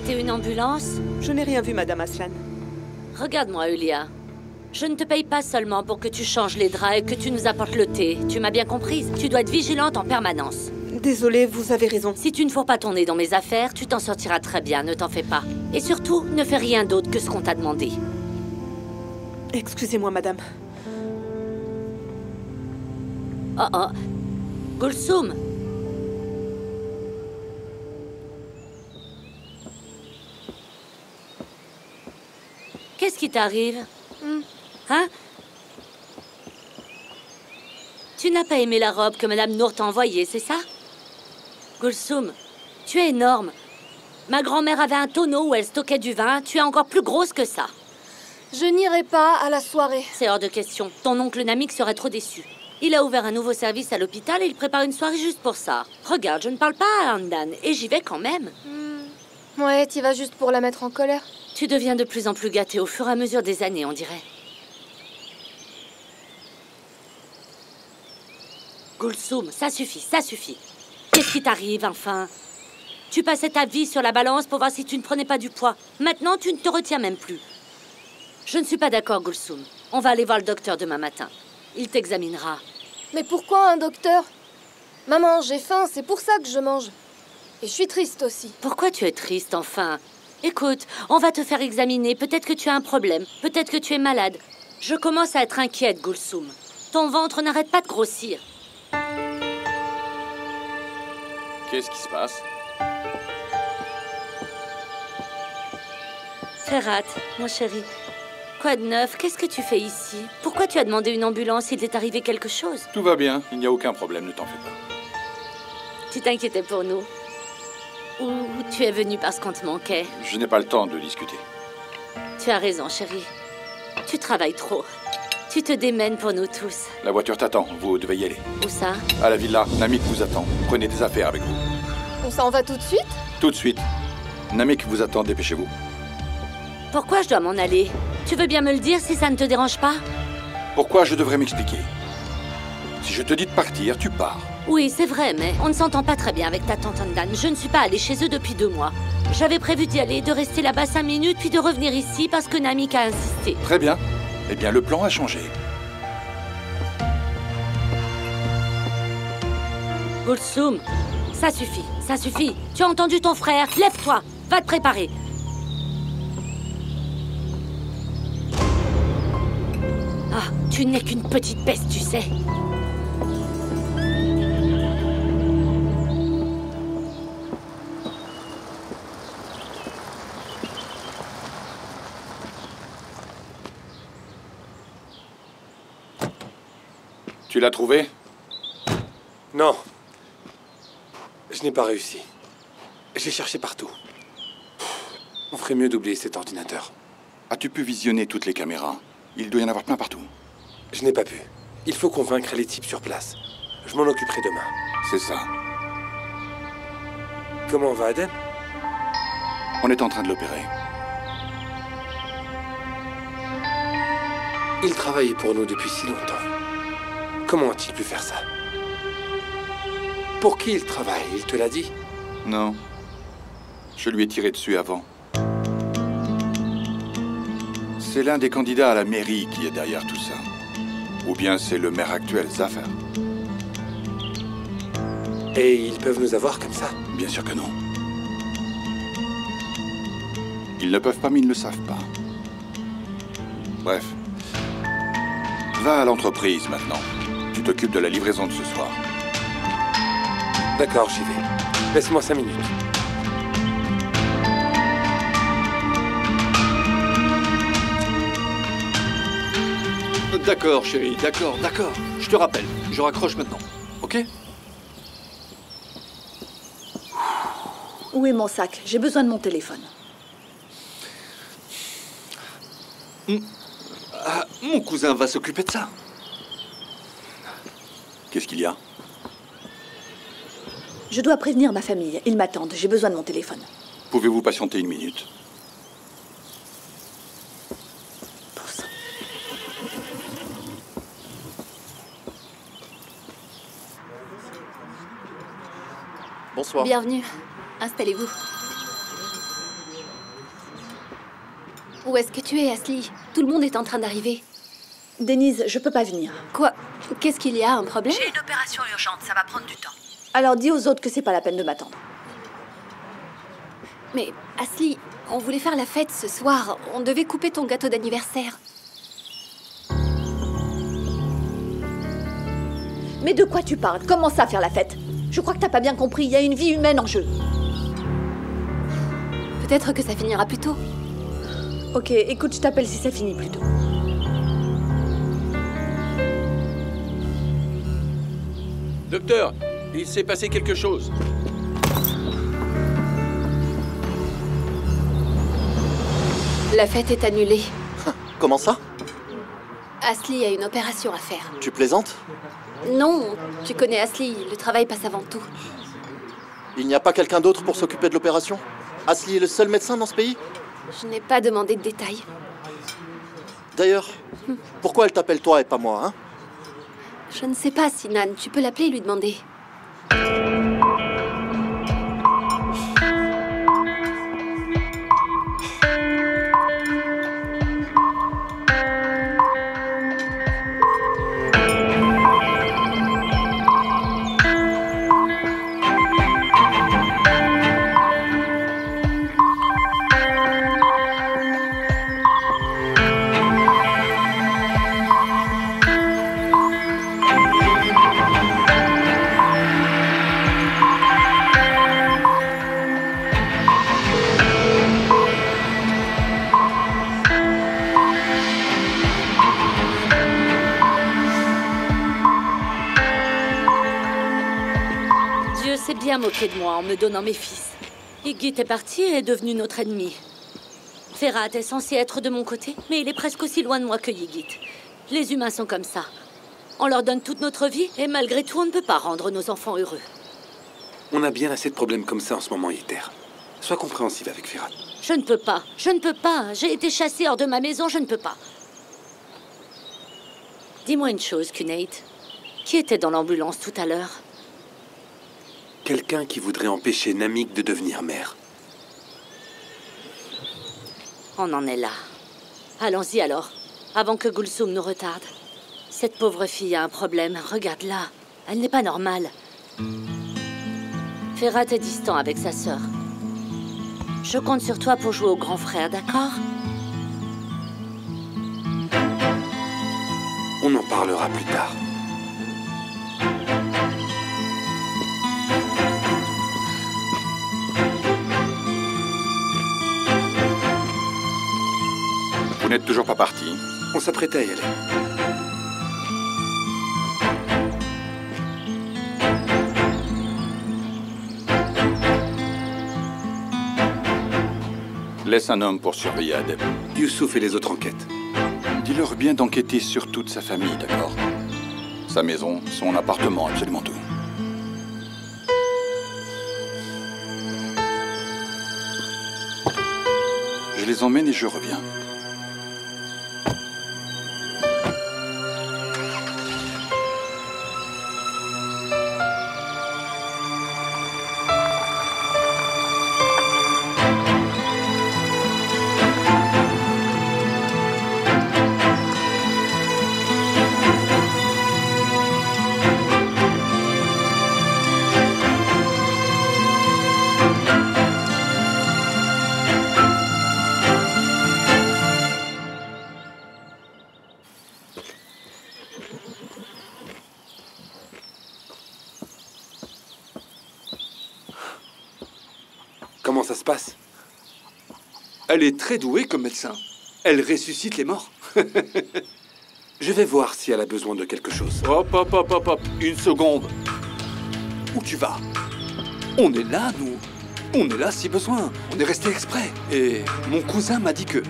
C'était une ambulance? Je n'ai rien vu, Madame Aslan. Regarde-moi, Ulia. Je ne te paye pas seulement pour que tu changes les draps et que tu nous apportes le thé. Tu m'as bien comprise? Tu dois être vigilante en permanence. Désolée, vous avez raison. Si tu ne fourres pas ton nez dans mes affaires, tu t'en sortiras très bien, ne t'en fais pas. Et surtout, ne fais rien d'autre que ce qu'on t'a demandé. Excusez-moi, Madame. Oh oh. Gulsum. Qu'est-ce qui t'arrive? Hein? Tu n'as pas aimé la robe que Madame Nour t'a envoyée, c'est ça? Gulsum, tu es énorme. Ma grand-mère avait un tonneau où elle stockait du vin. Tu es encore plus grosse que ça. Je n'irai pas à la soirée. C'est hors de question. Ton oncle Namik serait trop déçu. Il a ouvert un nouveau service à l'hôpital et il prépare une soirée juste pour ça. Regarde, je ne parle pas à Andan et j'y vais quand même. Ouais, t'y vas juste pour la mettre en colère. Tu deviens de plus en plus gâtée au fur et à mesure des années, on dirait. Gulsum, ça suffit, ça suffit. Qu'est-ce qui t'arrive, enfin? Tu passais ta vie sur la balance pour voir si tu ne prenais pas du poids. Maintenant, tu ne te retiens même plus. Je ne suis pas d'accord, Gulsum. On va aller voir le docteur demain matin. Il t'examinera. Mais pourquoi un docteur? Maman, j'ai faim, c'est pour ça que je mange. Et je suis triste aussi. Pourquoi tu es triste, enfin? Écoute, on va te faire examiner. Peut-être que tu as un problème. Peut-être que tu es malade. Je commence à être inquiète, Gulsum. Ton ventre n'arrête pas de grossir. Qu'est-ce qui se passe? Ferhat, mon chéri. Quoi de neuf? Qu'est-ce que tu fais ici? Pourquoi tu as demandé une ambulance? Il t'est arrivé quelque chose? Tout va bien, il n'y a aucun problème, ne t'en fais pas. Tu t'inquiétais pour nous? Ou tu es venu parce qu'on te manquait? Je n'ai pas le temps de discuter. Tu as raison, chéri. Tu travailles trop. Tu te démènes pour nous tous. La voiture t'attend, vous devez y aller. Où ça? À la villa, Namik vous attend. Prenez des affaires avec vous. On s'en va tout de suite? Tout de suite. Namik vous attend, dépêchez-vous. Pourquoi je dois m'en aller? Tu veux bien me le dire si ça ne te dérange pas? Pourquoi je devrais m'expliquer? Si je te dis de partir, tu pars. Oui, c'est vrai, mais on ne s'entend pas très bien avec ta tante Andan. Je ne suis pas allée chez eux depuis 2 mois. J'avais prévu d'y aller, de rester là-bas 5 minutes, puis de revenir ici parce que Namik a insisté. Très bien. Eh bien, le plan a changé. Gulsum, ça suffit, ça suffit. Tu as entendu ton frère? Lève-toi, va te préparer. Ah, tu n'es qu'une petite peste, tu sais. Tu l'as trouvé? Non. Je n'ai pas réussi. J'ai cherché partout. On ferait mieux d'oublier cet ordinateur. As-tu pu visionner toutes les caméras? Il doit y en avoir plein partout. Je n'ai pas pu. Il faut convaincre les types sur place. Je m'en occuperai demain. C'est ça. Comment va Aden? On est en train de l'opérer. Il travaillait pour nous depuis si longtemps. Comment a-t-il pu faire ça? Pour qui il travaille? Il te l'a dit? Non. Je lui ai tiré dessus avant. C'est l'un des candidats à la mairie qui est derrière tout ça. Ou bien c'est le maire actuel, Zafar. Et ils peuvent nous avoir comme ça? Bien sûr que non. Ils ne peuvent pas, mais ils ne le savent pas. Bref. Va à l'entreprise maintenant. Tu t'occupes de la livraison de ce soir. D'accord, j'y vais. Laisse-moi 5 minutes. D'accord, chérie, d'accord. Je te rappelle, je raccroche maintenant, ok? Où est mon sac? J'ai besoin de mon téléphone. Mon cousin va s'occuper de ça. Qu'est-ce qu'il y a? Je dois prévenir ma famille. Ils m'attendent. J'ai besoin de mon téléphone. Pouvez-vous patienter 1 minute? Bonsoir. Bienvenue. Installez-vous. Où est-ce que tu es, Ashley? Tout le monde est en train d'arriver. Denise, je peux pas venir. Quoi? Qu'est-ce qu'il y a? Un problème? J'ai une opération urgente, ça va prendre du temps. Alors dis aux autres que c'est pas la peine de m'attendre. Mais, Ashley, on voulait faire la fête ce soir. On devait couper ton gâteau d'anniversaire. Mais de quoi tu parles? Comment ça, faire la fête? Je crois que t'as pas bien compris, il y a une vie humaine en jeu. Peut-être que ça finira plus tôt. Ok, écoute, je t'appelle si ça finit plus tôt. Docteur, il s'est passé quelque chose. La fête est annulée. Comment ça? Ashley a une opération à faire. Tu plaisantes? Non, tu connais Ashley, le travail passe avant tout. Il n'y a pas quelqu'un d'autre pour s'occuper de l'opération? Ashley est le seul médecin dans ce pays? Je n'ai pas demandé de détails. D'ailleurs, pourquoi elle t'appelle toi et pas moi, hein? Je ne sais pas, Sinan. Tu peux l'appeler et lui demander. Moqué de moi en me donnant mes fils. Ygit est parti et est devenu notre ennemi. Ferhat est censé être de mon côté, mais il est presque aussi loin de moi que Ygit. Les humains sont comme ça. On leur donne toute notre vie et malgré tout, on ne peut pas rendre nos enfants heureux. On a bien assez de problèmes comme ça en ce moment, Yeter. Sois compréhensive avec Ferhat. Je ne peux pas. Je ne peux pas. J'ai été chassée hors de ma maison, je ne peux pas. Dis-moi une chose, Cunate. Qui était dans l'ambulance tout à l'heure? Quelqu'un qui voudrait empêcher Namik de devenir mère. On en est là. Allons-y alors, avant que Gulsum nous retarde. Cette pauvre fille a un problème, regarde-la. Elle n'est pas normale. Ferhat est distant avec sa sœur. Je compte sur toi pour jouer au grand frère, d'accord? On en parlera plus tard. Vous n'êtes toujours pas parti? On s'apprêtait à y aller. Laisse un homme pour surveiller Adem. Youssouf et les autres enquêtes. Dis-leur bien d'enquêter sur toute sa famille, d'accord? Sa maison, son appartement, absolument tout. Je les emmène et je reviens. Comment ça se passe? Elle est très douée comme médecin. Elle ressuscite les morts. Je vais voir si elle a besoin de quelque chose. Hop, hop, hop, hop, hop. Une seconde. Où tu vas? On est là, nous. On est là si besoin. On est resté exprès. Et mon cousin m'a dit que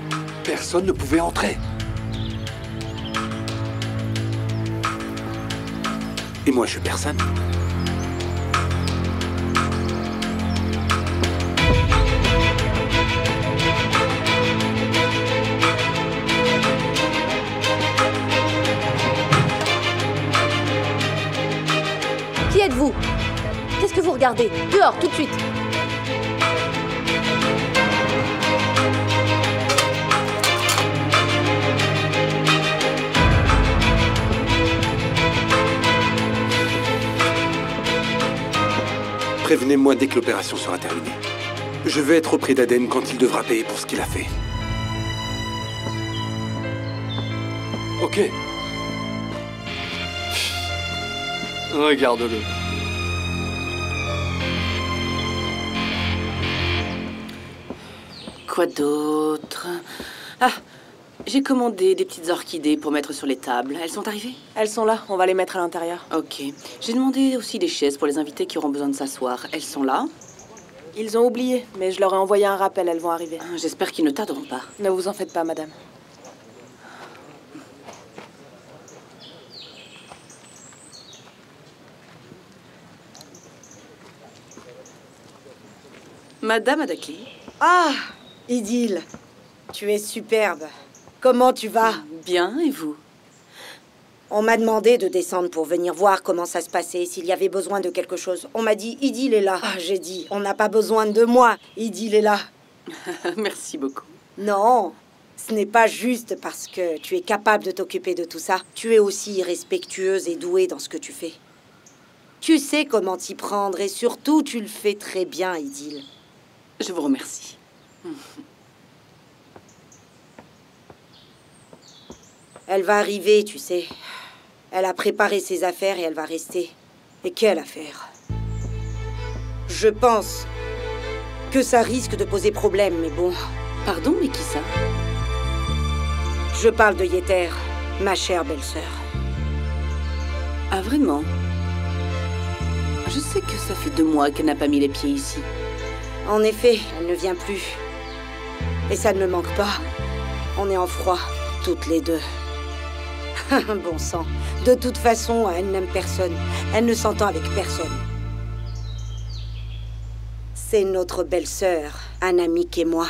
personne ne pouvait entrer. Et moi, je suis personne. Qui êtes-vous? Qu'est-ce que vous regardez? Dehors, tout de suite! Prévenez-moi dès que l'opération sera terminée. Je veux être auprès d'Aden quand il devra payer pour ce qu'il a fait. Ok. Regarde-le. Quoi d'autre? Ah, j'ai commandé des petites orchidées pour mettre sur les tables. Elles sont arrivées? Elles sont là, on va les mettre à l'intérieur. Ok. J'ai demandé aussi des chaises pour les invités qui auront besoin de s'asseoir. Elles sont là? Ils ont oublié, mais je leur ai envoyé un rappel, elles vont arriver. J'espère qu'ils ne tarderont pas. Ne vous en faites pas, madame. Madame Adaki. Ah, Idil, tu es superbe. Comment tu vas? Bien, et vous? On m'a demandé de descendre pour venir voir comment ça se passait, s'il y avait besoin de quelque chose. On m'a dit, Idil est là. Ah, j'ai dit, on n'a pas besoin de moi. Idil est là. Merci beaucoup. Non, ce n'est pas juste parce que tu es capable de t'occuper de tout ça. Tu es aussi respectueuse et douée dans ce que tu fais. Tu sais comment t'y prendre et surtout, tu le fais très bien, Idil. Je vous remercie. Elle va arriver, tu sais. Elle a préparé ses affaires et elle va rester. Et quelle affaire? Je pense que ça risque de poser problème, mais bon. Pardon, mais qui ça? Je parle de Yeter, ma chère belle-sœur. Ah, vraiment? Je sais que ça fait 2 mois qu'elle n'a pas mis les pieds ici. En effet, elle ne vient plus. Et ça ne me manque pas. On est en froid, toutes les deux. Bon sang. De toute façon, elle n'aime personne. Elle ne s'entend avec personne. C'est notre belle-sœur, Anamik et moi.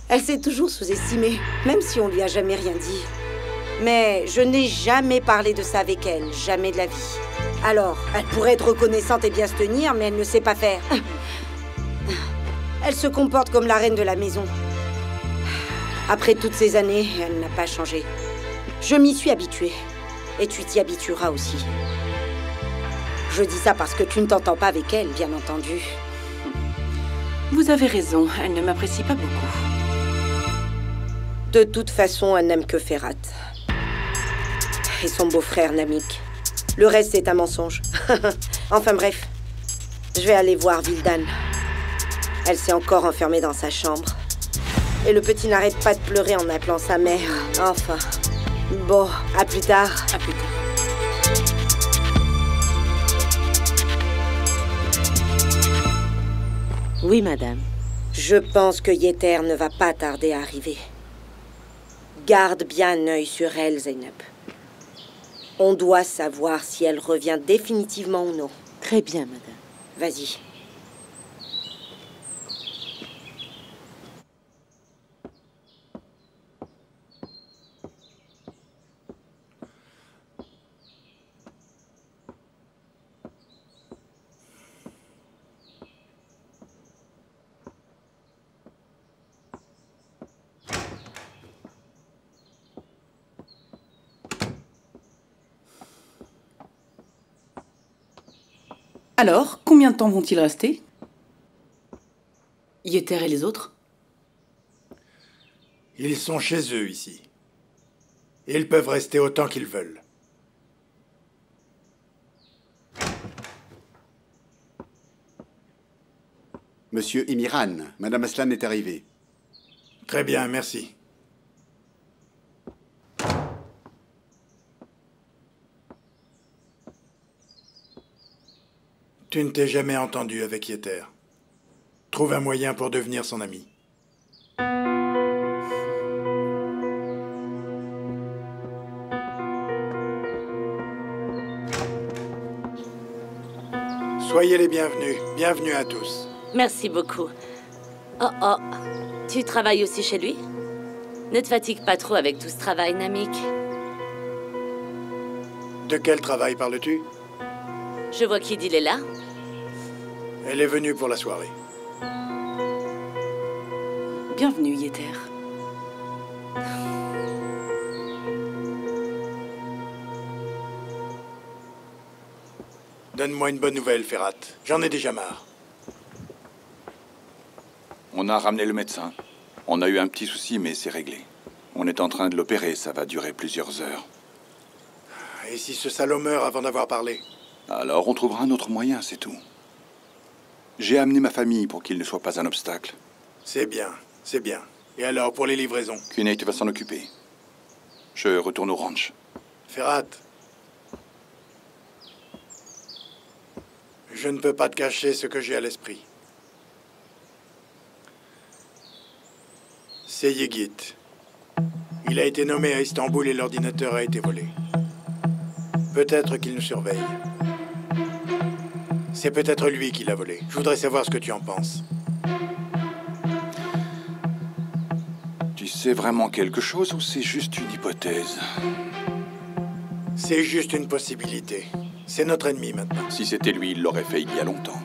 Elle s'est toujours sous-estimée, même si on lui a jamais rien dit. Mais je n'ai jamais parlé de ça avec elle, jamais de la vie. Alors, elle pourrait être reconnaissante et bien se tenir, mais elle ne sait pas faire. Elle se comporte comme la reine de la maison. Après toutes ces années, elle n'a pas changé. Je m'y suis habituée. Et tu t'y habitueras aussi. Je dis ça parce que tu ne t'entends pas avec elle, bien entendu. Vous avez raison, elle ne m'apprécie pas beaucoup. De toute façon, elle n'aime que Ferhat. Et son beau-frère Namik. Le reste, c'est un mensonge. Enfin bref, je vais aller voir Vildan. Elle s'est encore enfermée dans sa chambre. Et le petit n'arrête pas de pleurer en appelant sa mère. Enfin. Bon, à plus tard. À plus tard. Oui, madame. Je pense que Yeter ne va pas tarder à arriver. Garde bien un œil sur elle, Zeynep. On doit savoir si elle revient définitivement ou non. Très bien, madame. Vas-y. Alors, combien de temps vont-ils rester? Yeter et les autres? Ils sont chez eux, ici. Ils peuvent rester autant qu'ils veulent. Monsieur Imiran, Madame Aslan est arrivée. Très bien, merci. Tu ne t'es jamais entendu avec Yeter. Trouve un moyen pour devenir son ami. Soyez les bienvenus. Bienvenue à tous. Merci beaucoup. Oh oh, tu travailles aussi chez lui? Ne te fatigue pas trop avec tout ce travail, Namik. De quel travail parles-tu? Je vois qu'Idil est là. Elle est venue pour la soirée. Bienvenue, Yeter. Donne-moi une bonne nouvelle, Ferrat. J'en ai déjà marre. On a ramené le médecin. On a eu un petit souci, mais c'est réglé. On est en train de l'opérer, ça va durer plusieurs heures. Et si ce salaud meurt avant d'avoir parlé? Alors on trouvera un autre moyen, c'est tout. J'ai amené ma famille pour qu'il ne soit pas un obstacle. C'est bien, c'est bien. Et alors, pour les livraisons? Kunate va s'en occuper. Je retourne au ranch. Ferrat, je ne peux pas te cacher ce que j'ai à l'esprit. C'est Yigit. Il a été nommé à Istanbul et l'ordinateur a été volé. Peut-être qu'il nous surveille. C'est peut-être lui qui l'a volé. Je voudrais savoir ce que tu en penses. Tu sais vraiment quelque chose ou c'est juste une hypothèse? C'est juste une possibilité. C'est notre ennemi maintenant. Si c'était lui, il l'aurait fait il y a longtemps.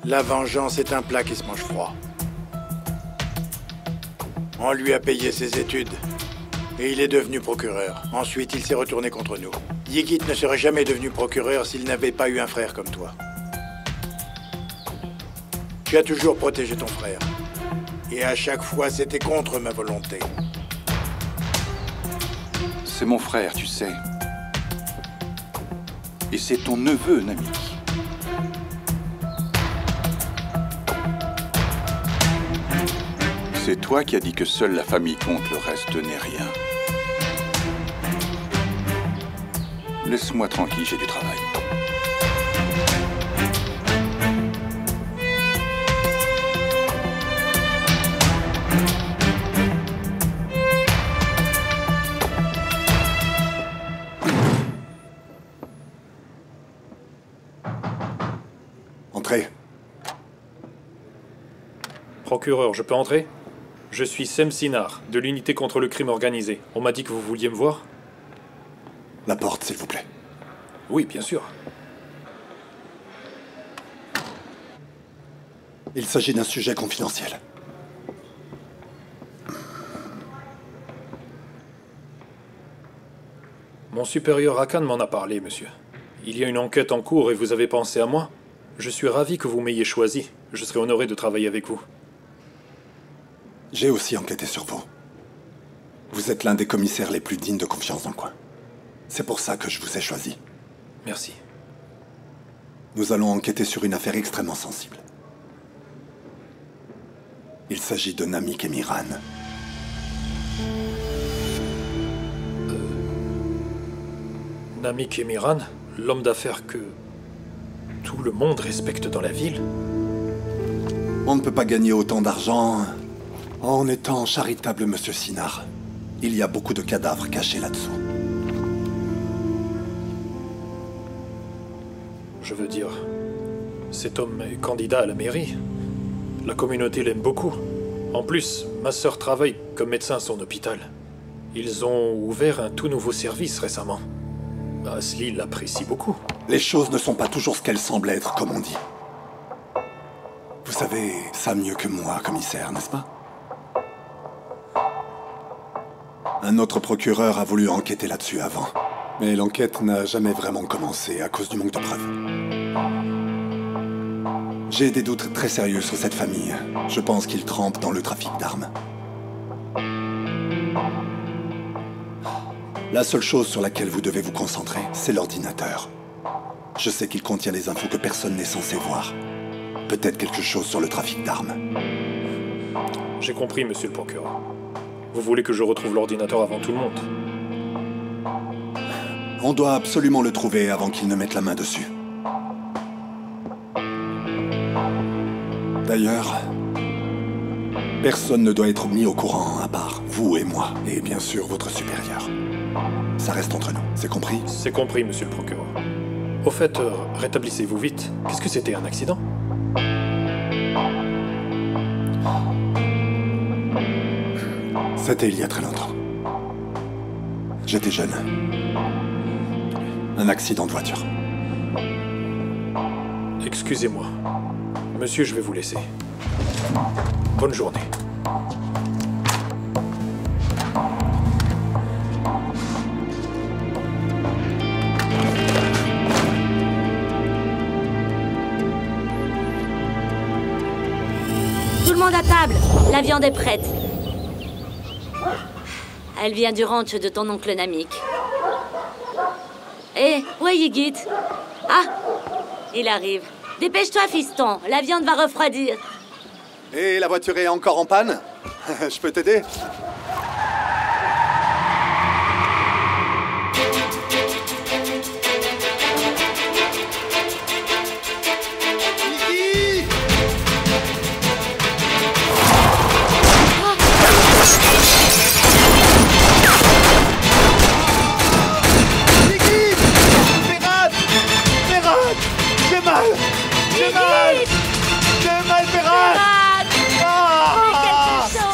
La vengeance est un plat qui se mange froid. On lui a payé ses études. Et il est devenu procureur. Ensuite, il s'est retourné contre nous. Yigit ne serait jamais devenu procureur s'il n'avait pas eu un frère comme toi. Tu as toujours protégé ton frère. Et à chaque fois, c'était contre ma volonté. C'est mon frère, tu sais. Et c'est ton neveu, Namik. C'est toi qui as dit que seule la famille compte, le reste n'est rien. Laisse-moi tranquille, j'ai du travail. Entrez. Procureur, je peux entrer? Je suis Sem Sinar, de l'unité contre le crime organisé. On m'a dit que vous vouliez me voir? La porte, s'il vous plaît. Oui, bien sûr. Il s'agit d'un sujet confidentiel. Mon supérieur Hakan m'en a parlé, monsieur. Il y a une enquête en cours et vous avez pensé à moi? Je suis ravi que vous m'ayez choisi. Je serai honoré de travailler avec vous. J'ai aussi enquêté sur vous. Vous êtes l'un des commissaires les plus dignes de confiance dans le coin. C'est pour ça que je vous ai choisi. Merci. Nous allons enquêter sur une affaire extrêmement sensible. Il s'agit de Namik et Miran. Namik et Miran, l'homme d'affaires que tout le monde respecte dans la ville? On ne peut pas gagner autant d'argent en étant charitable, monsieur Sinar. Il y a beaucoup de cadavres cachés là-dessous. Je veux dire, cet homme est candidat à la mairie. La communauté l'aime beaucoup. En plus, ma sœur travaille comme médecin à son hôpital. Ils ont ouvert un tout nouveau service récemment. Asli l'apprécie beaucoup. Les choses ne sont pas toujours ce qu'elles semblent être, comme on dit. Vous savez ça mieux que moi, commissaire, n'est-ce pas? Un autre procureur a voulu enquêter là-dessus avant. Mais l'enquête n'a jamais vraiment commencé à cause du manque de preuves. J'ai des doutes très sérieux sur cette famille. Je pense qu'ils trempent dans le trafic d'armes. La seule chose sur laquelle vous devez vous concentrer, c'est l'ordinateur. Je sais qu'il contient des infos que personne n'est censé voir. Peut-être quelque chose sur le trafic d'armes. J'ai compris, monsieur le procureur. Vous voulez que je retrouve l'ordinateur avant tout le monde? On doit absolument le trouver avant qu'il ne mette la main dessus. D'ailleurs, personne ne doit être mis au courant à part vous et moi, et bien sûr votre supérieur. Ça reste entre nous, c'est compris? C'est compris, monsieur le procureur. Au fait, rétablissez-vous vite. Qu'est-ce que c'était, un accident? C'était il y a très longtemps. J'étais jeune. Un accident de voiture. Excusez-moi. Monsieur, je vais vous laisser. Bonne journée. Tout le monde à table. La viande est prête. Elle vient du ranch de ton oncle Namik. Hé, où est Yigit? Ah, il arrive. Dépêche-toi, fiston. La viande va refroidir. Et la voiture est encore en panne? Je peux t'aider?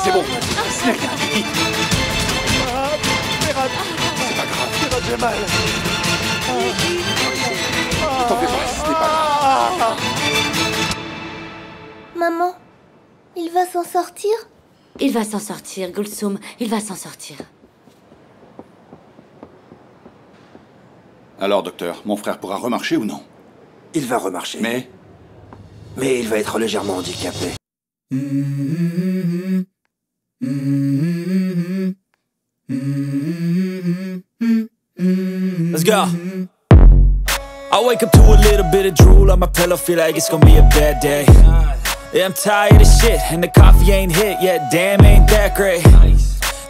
C'est bon. Snake. C'est pas grave. J'ai mal. T'en fais pas, ce n'est pas grave. Maman, il va s'en sortir? Il va s'en sortir, Gulsum. Il va s'en sortir. Alors, docteur, mon frère pourra remarcher ou non? Il va remarcher. Mais il va être légèrement handicapé. Let's go. I wake up to a little bit of drool on my pillow, feel like it's gonna be a bad day. Yeah, I'm tired of shit, and the coffee ain't hit yet, damn, ain't that great.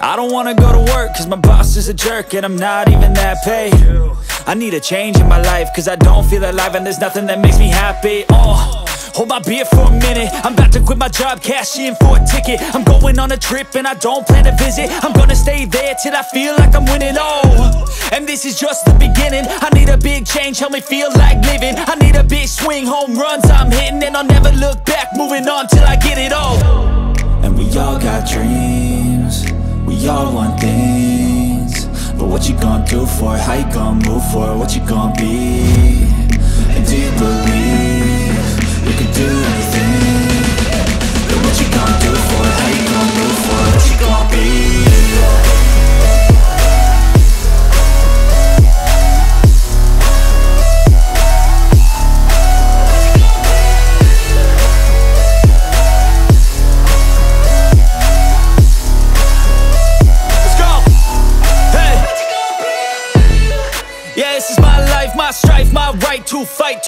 I don't wanna go to work, cause my boss is a jerk, and I'm not even that paid. I need a change in my life, cause I don't feel alive, and there's nothing that makes me happy. Hold my beer for a minute, I'm about to quit my job, cash in for a ticket. I'm going on a trip and I don't plan to visit. I'm gonna stay there till I feel like I'm winning, and this is just the beginning. I need a big change, help me feel like living. I need a big swing, home runs I'm hitting, and I'll never look back, moving on till I get it all. And we all got dreams, we all want things, but what you gonna do for it? How you gonna move for it? What you gonna be? And do you believe you can do anything? But what you gonna do for it? How you gonna move for it? What you gonna be? Yeah, this is my life, my strife, my right to fight